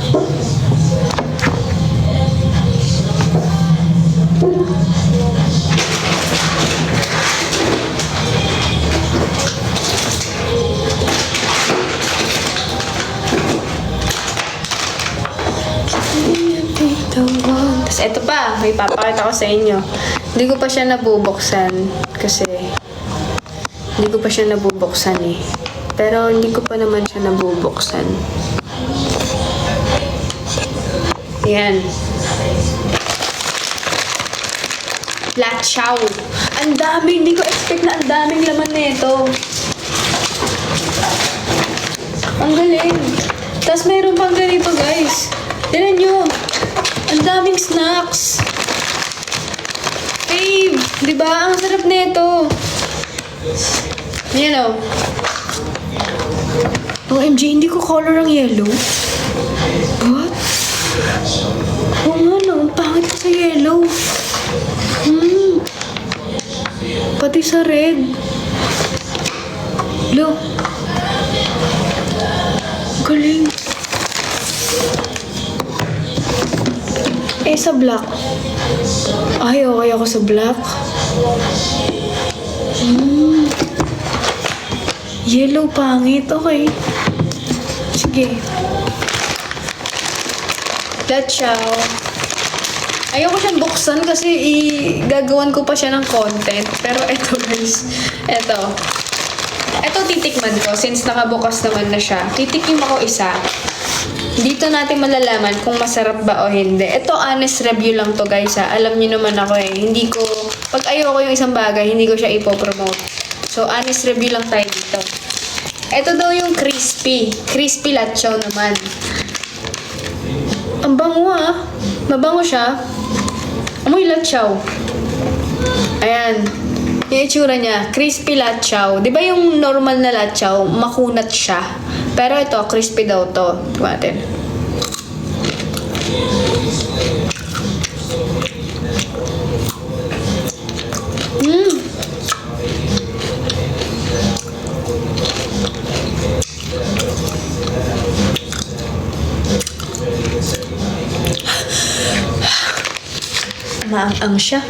Tapos eto pa, may papakita ko sa inyo. Hindi ko pa siya nabubuksan kasi hindi ko pa siya nabubuksan eh. Pero hindi ko pa naman siya nabubuksan. Ayan. Flat chow. Ang dami. Hindi ko expect na ang daming laman na ito. Ang galing. Tapos mayroon pang ganito, guys. Tignan nyo. Ang daming snacks. Babe, di ba? Ang sarap na ito. Ayan o. OMG, hindi ko color ang yellow. What? Oo nga no, ang pangit ko sa yellow. Pati sa red. Look. Galing. Sa black. Ay, okay ako sa black. Yellow pangit. Okay. Sige. Let's show. Ayoko siyang buksan kasi gagawan ko pa siya ng content. Pero eto, guys. Eto titikman ko since nakabukas naman na siya. Titikim ako isa. Dito natin malalaman kung masarap ba o hindi. Ito, honest review lang to, guys, ha. Alam niyo naman ako eh. Pag ayoko yung isang bagay, hindi ko siya ipopromote. So, honest review lang tayo dito. Ito daw yung crispy. Crispy lachaw naman. Ang bango, ha. Mabango siya. Amoy lachaw. Ayan. Yung itsura niya, crispy lachaw. Di ba yung normal na lachaw, makunat siya? Pero ito, crispy daw to. Tignan natin. Maang-ang siya.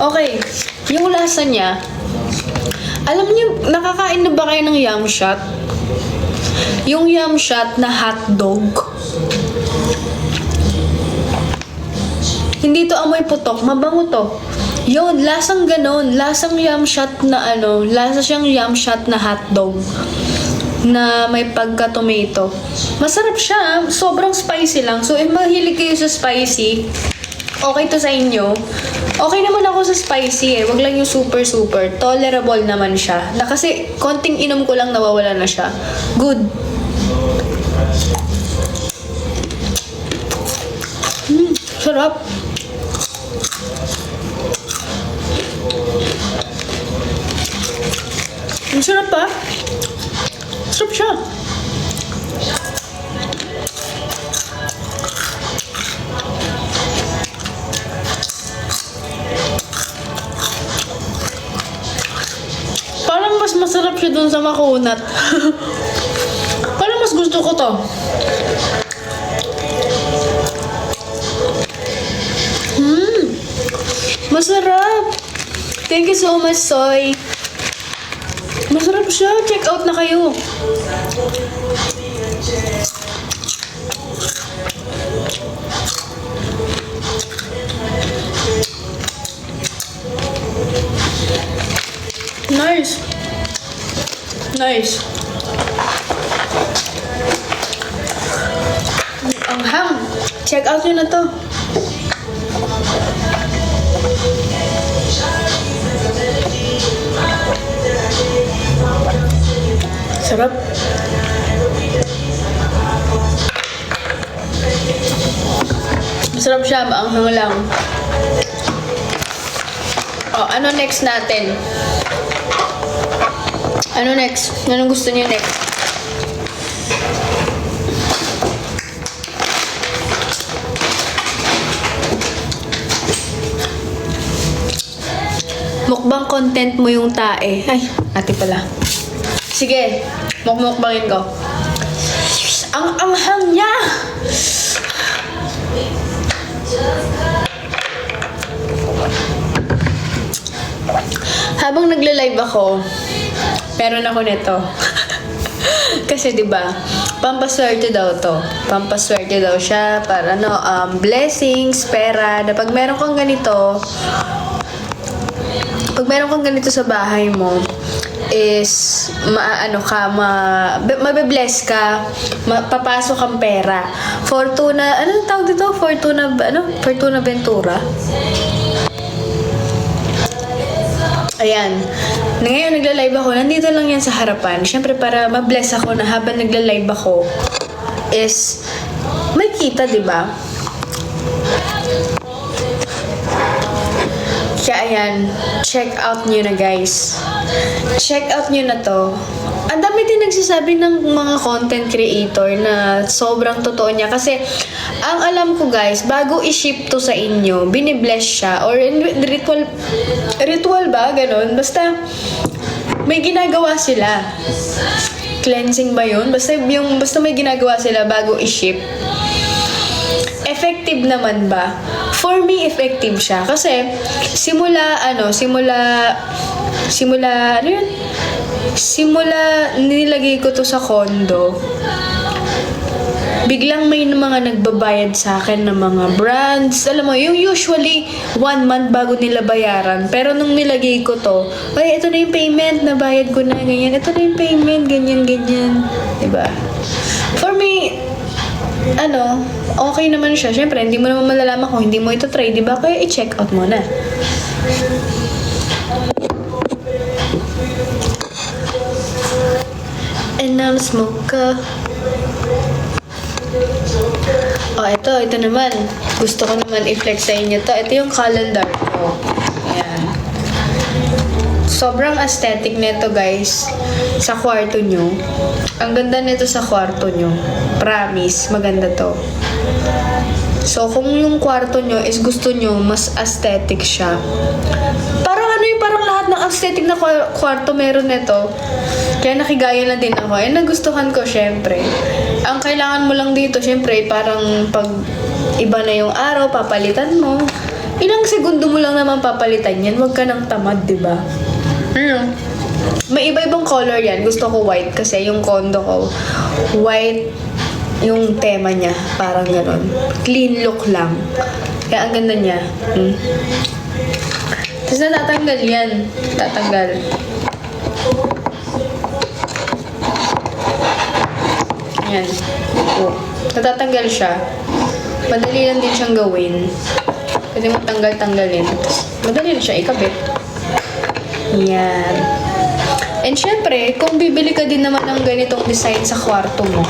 Okay, yung lasa niya, alam niyo, nakakain na ba kayo ng yum shot? Yung yum shot na hotdog. Hindi to amoy putok, mabango to. Yun, lasang ganon. Lasang yum shot na lasa siyang yum shot na hotdog na may pagka-tomato. Masarap siya, sobrang spicy lang. So, if mahilig kayo sa spicy, okay to sa inyo. Okay naman ako sa spicy Wag lang yung super. Tolerable naman siya. Na kasi, konting inom ko lang nawawala na siya. Good. Sarap. Ang sarap pa. Sarap siya. Parang mas masarap siya dun sa makunat. Parang mas gusto ko to. Masarap. Thank you so much, Soy. Masarap siya. Check out na kayo. Nice. Nice. Ang ham. Check out nyo na to. Sarap. Masarap siya, maanghang lang. Oh, ano next natin? Ano next? Anong gusto niyo next? Mukbang content mo yung tae. Ay, ate pala. Sige, mukbangin ko. Ang anghang niya! Habang nagla-live ako, meron ako nito. Kasi 'di ba, pampaswerte daw to. Pampaswerte daw siya para blessings, pera. Pag meron kang ganito, sa bahay mo, is mabe-bless ka, papasok ang pera. Fortuna, anong tawag dito? Fortuna Ventura. Ayan. Ngayon, nagla-live ako. Nandito lang yan sa harapan. Siyempre, para ma-bless ako na habang nagla-live ako, is may kita, di ba? Kaya ayan, check out nyo na guys. Check out nyo na to. Ang dami din nagsasabi ng mga content creator na sobrang totoo niya. Kasi, ang alam ko guys, bago i-ship to sa inyo, binibless siya. Or ritual ba? Ganon. Basta, may ginagawa sila. Cleansing ba yun? Basta may ginagawa sila bago i-ship. Effective naman ba? For me, effective siya. Kasi, simula nilagay ko to sa condo, biglang may mga nagbabayad sa akin ng mga brands. Alam mo, yung usually 1 month bago nila bayaran. Pero nung nilagay ko to, ay, ito na yung payment, nabayad ko na, ganyan. Ito na yung payment, ganyan. Diba? For me, okay naman siya. Siyempre, hindi mo naman malalaman kung hindi mo ito try, diba? Kaya i-check out mo na. And now, smoke ka. Oh, ito naman. Gusto ko naman i-flex sa inyo to. Ito yung calendar ko. Ayan. Sobrang aesthetic nito, guys. Sa kwarto nyo. Ang ganda nito sa kwarto nyo. Promise, maganda to. So, kung yung kwarto nyo is gusto nyo, mas aesthetic siya. Parang lahat ng aesthetic na kwarto meron nito. Kaya nakigaya na din ako. Nagustuhan ko, syempre. Ang kailangan mo lang dito, syempre, parang pag iba na yung araw, papalitan mo. Ilang segundo mo lang naman papalitan yan. Huwag ka nang tamad, di ba? May iba-ibang color yan. Gusto ko white kasi yung condo ko, white yung tema niya. Parang ganon. Clean look lang. Kaya ang ganda niya. Tapos natatanggal yan. Tatanggal. Yan. Natatanggal siya. Madali lang din siyang gawin. Pwede mo tanggal-tanggalin. Madali lang siya ikabit. Yan. And syempre, kung bibili ka din naman ng ganitong design sa kwarto mo.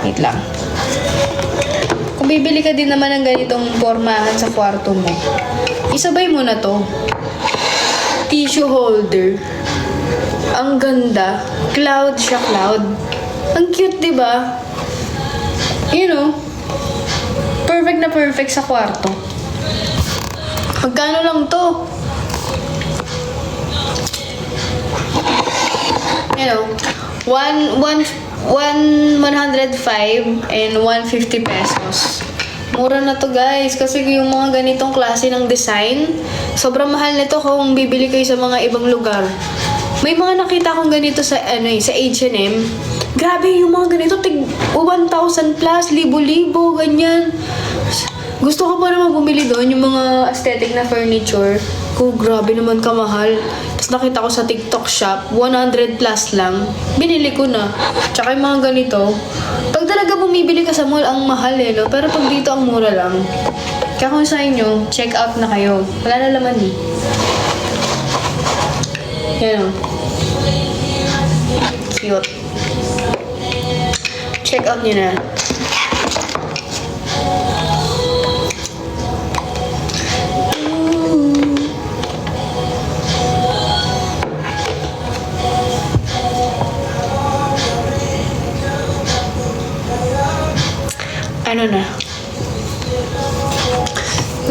Wait lang. Kung bibili ka din naman ng ganitong pormahan sa kwarto mo, isabay mo na to. Tissue holder. Ang ganda. Cloud siya, cloud. Ang cute, diba? You know, perfect na perfect sa kwarto. Magkano lang to? You know, 105 and 150 pesos. Mura na to guys kasi yung mga ganitong klase ng design, sobrang mahal nito kung bibili kayo sa mga ibang lugar. May mga nakita akong ganito sa sa H&M. Grabe yung mga ganito, 1,000 plus, libo-libo, ganyan. Gusto ko pa naman bumili doon yung mga aesthetic na furniture. Grabe naman kamahal. Tapos nakita ko sa TikTok shop, 100 plus lang. Binili ko na. Tsaka yung mga ganito, pag talaga bumibili ka sa mall, ang mahal no? Pero pag dito, ang mura lang. Kaya kung sa inyo, check out na kayo. Wala na laman Yan o. Cute. Check out nyo na. Ano na?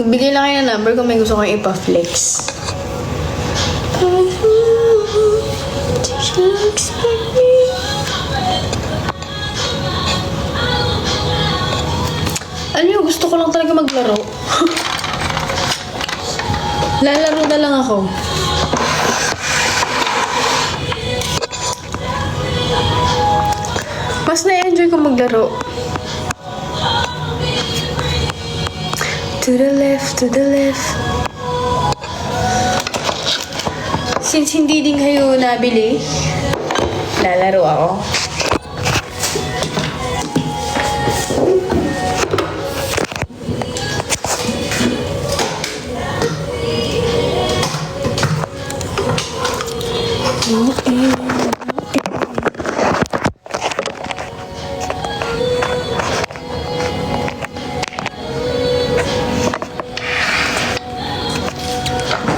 Bigay lang kayo ng number kung may gusto kong ipa-flex. Ano yun? Gusto ko lang talaga maglaro. Lalaro na lang ako. Mas na-enjoy ko maglaro. To the left, to the left. Since hindi din kayo nabili, lalaro ako.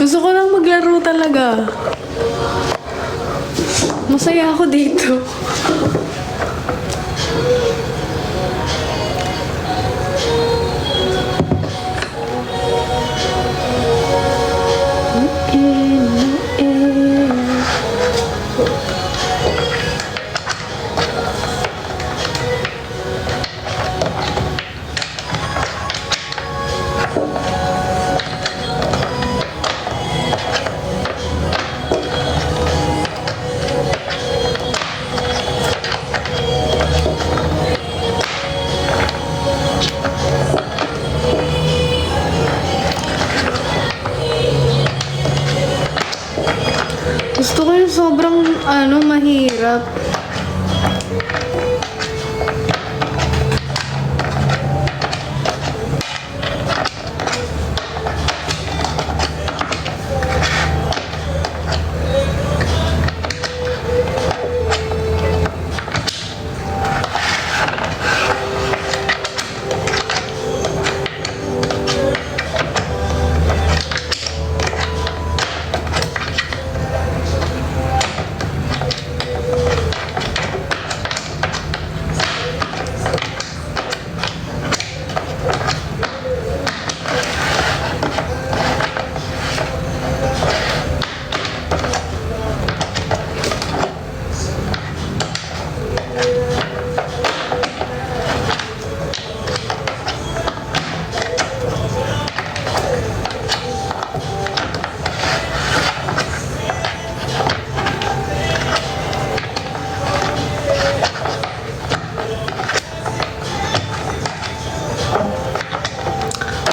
Gusto ko lang maglaro talaga. Masaya ako dito. Gusto ko yung sobrang, mahirap.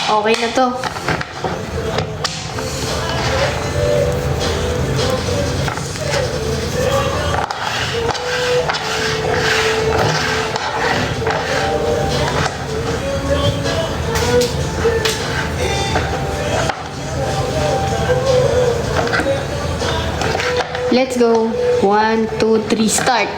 Okay na to. Let's go. 1, 2, 3, start.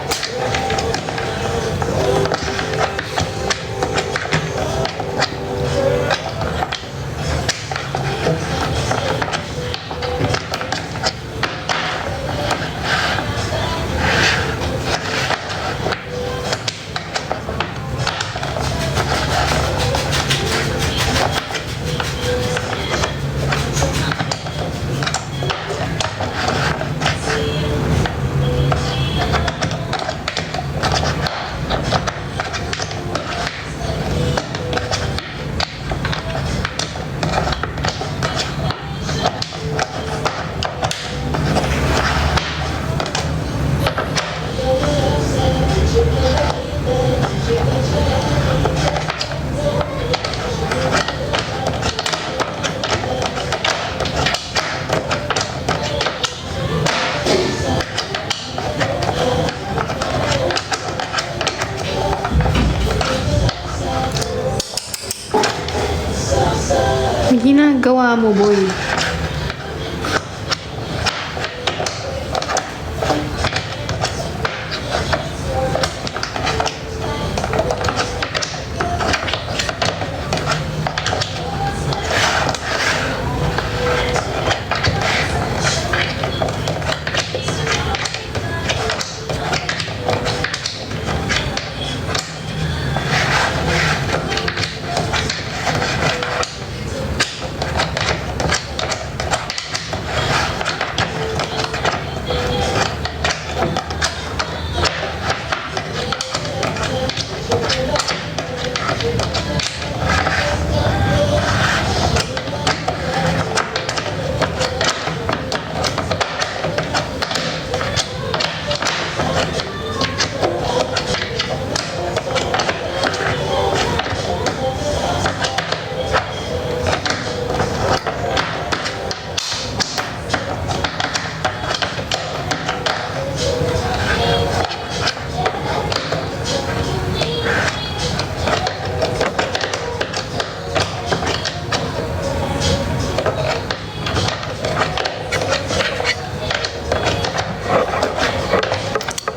May ginagawa mo, boy.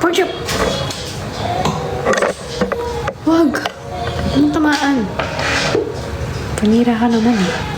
Porchop! Wag! Anong tamaan? Panira ka naman eh.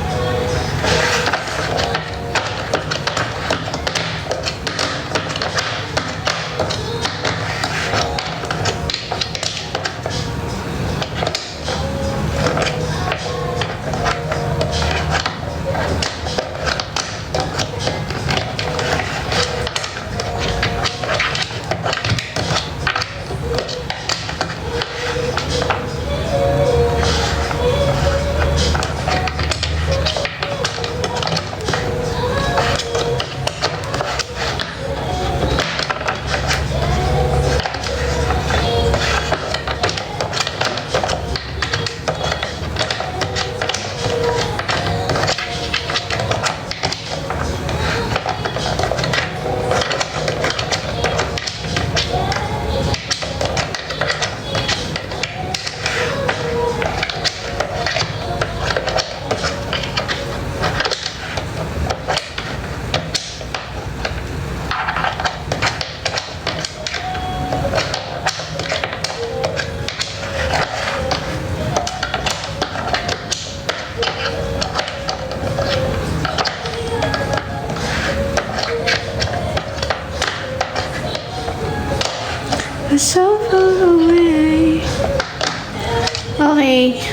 So far away. Okay.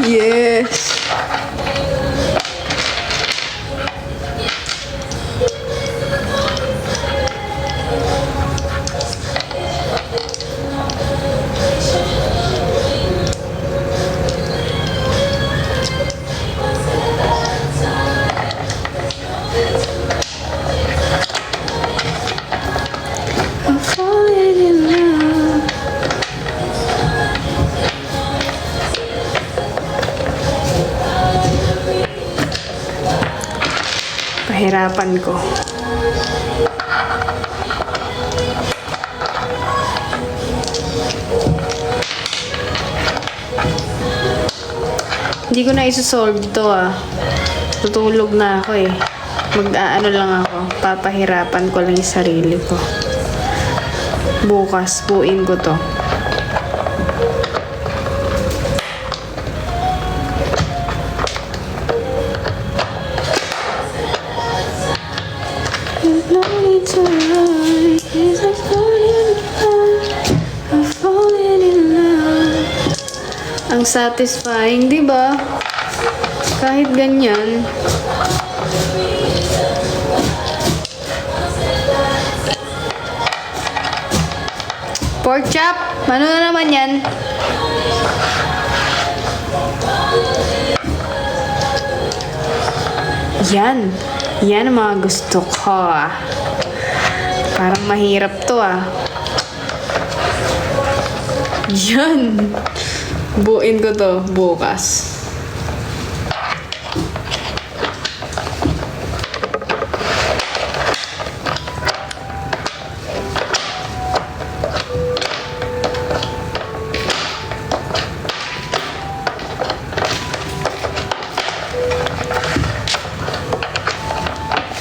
Yes. I'm falling in love. Pahirapan ko. Hindi ko na isosolve to ah. Tutulog na ako eh. Mag-aano lang ako. Papahirapan ko lang yung sarili ko. Bukas, buuin ko to. No need to run, 'cause I'm falling in love. Ang satisfying, di ba? Kahit ganyan. Pork chop, ano na naman yan? Yan. Yan ang mga gusto ko ah. Parang mahirap to ah. Yan. Buuin ko to bukas.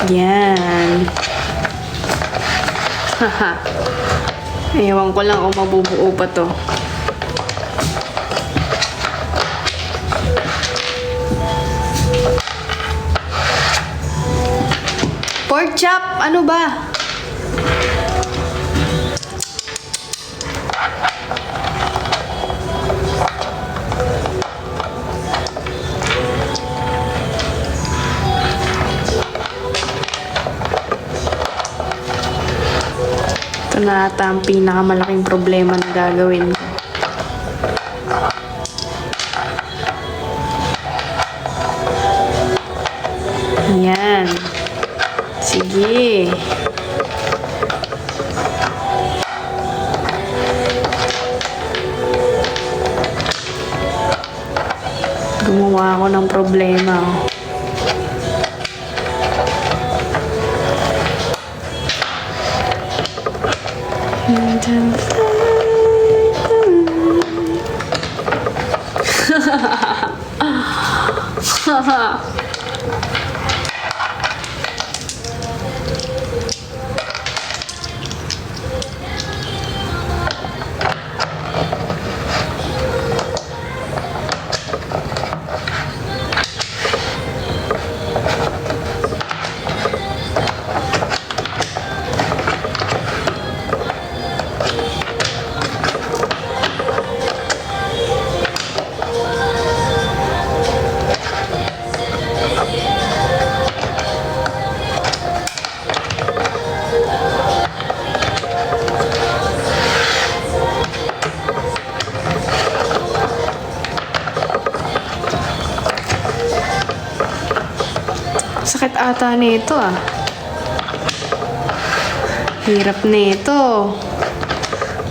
Yan. Haha. Ewan ko lang kung mabubuo pa to. Pork chop, ano ba? Ito na ata ang pinakamalaking problema na gagawin ko. Yan. Sige. Gumawa ako ng problema. Sakit ata nito ah. Hirap nito.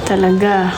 Talaga.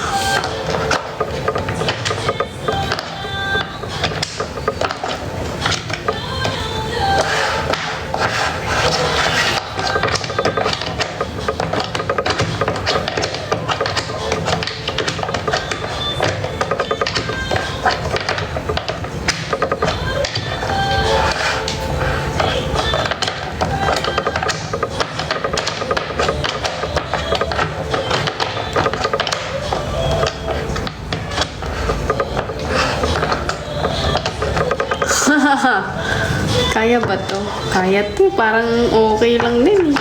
Kaya ba to? Kaya to. Parang okay lang din.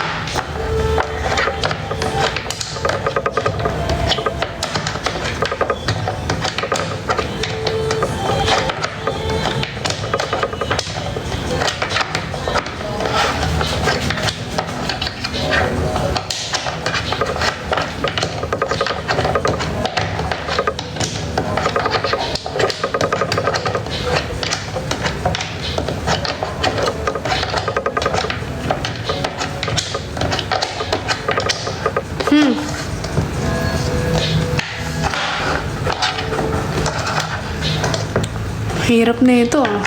Hirap na ito ah.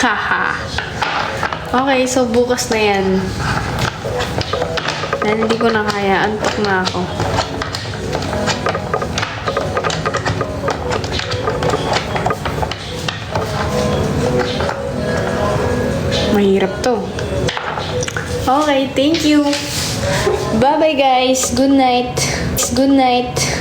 Haha. Okay, so bukas na yan. Dahil hindi ko na kaya, antok na ako. Mahirap to. Okay, thank you. Bye-bye guys. Good night. Good night.